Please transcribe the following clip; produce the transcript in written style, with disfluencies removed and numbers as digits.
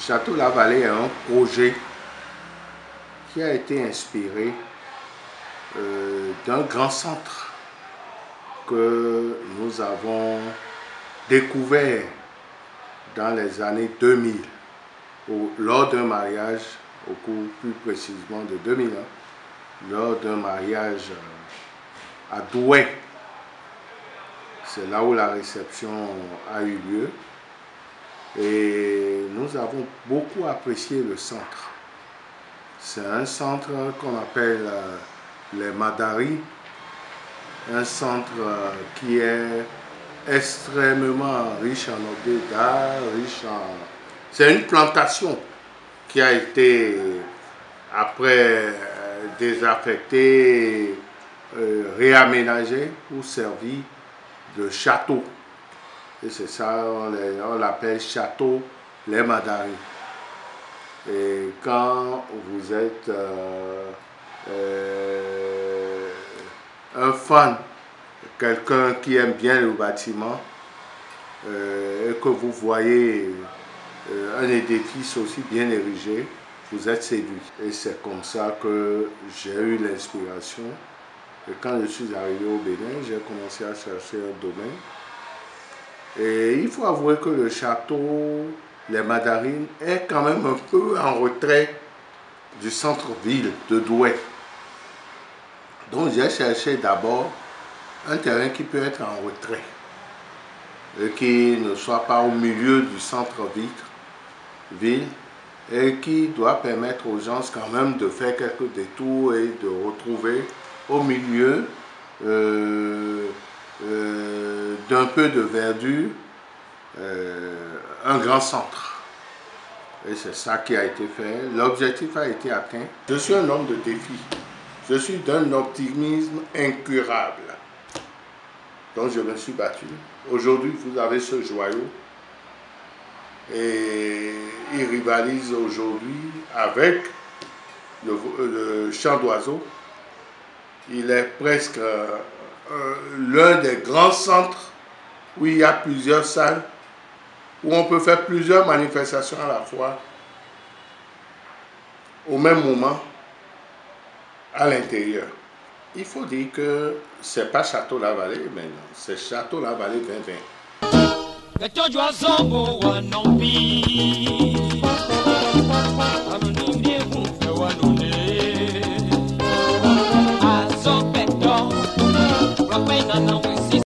Château-La-Vallée est un projet qui a été inspiré d'un grand centre que nous avons découvert dans les années 2000, lors d'un mariage, au cours plus précisément de 2001, lors d'un mariage à Douai. C'est là où la réception a eu lieu. Et nous avons beaucoup apprécié le centre. C'est un centre qu'on appelle les Madaris, un centre qui est extrêmement riche en objets d'art, C'est une plantation qui a été après désaffectée, réaménagée pour servir de château. Et c'est ça, on l'appelle Château Les Madaris. Et quand vous êtes un fan, quelqu'un qui aime bien le bâtiment, et que vous voyez un édifice aussi bien érigé, vous êtes séduit. Et c'est comme ça que j'ai eu l'inspiration. Et quand je suis arrivé au Bénin, j'ai commencé à chercher un domaine. Et il faut avouer que le château, les Madaris, est quand même un peu en retrait du centre-ville de Douai. Donc j'ai cherché d'abord un terrain qui peut être en retrait et qui ne soit pas au milieu du centre-ville et qui doit permettre aux gens quand même de faire quelques détours et de retrouver au milieu d'un peu de verdure, un grand centre. Et c'est ça qui a été fait. L'objectif a été atteint. Je suis un homme de défi. Je suis d'un optimisme incurable. Donc je me suis battu. Aujourd'hui, vous avez ce joyau. Et il rivalise aujourd'hui avec le chant d'oiseaux. Il est presque l'un des grands centres où il y a plusieurs salles, où on peut faire plusieurs manifestations à la fois, au même moment, à l'intérieur. Il faut dire que ce n'est pas Château-La-Vallée maintenant, c'est Château-La-Vallée 2020.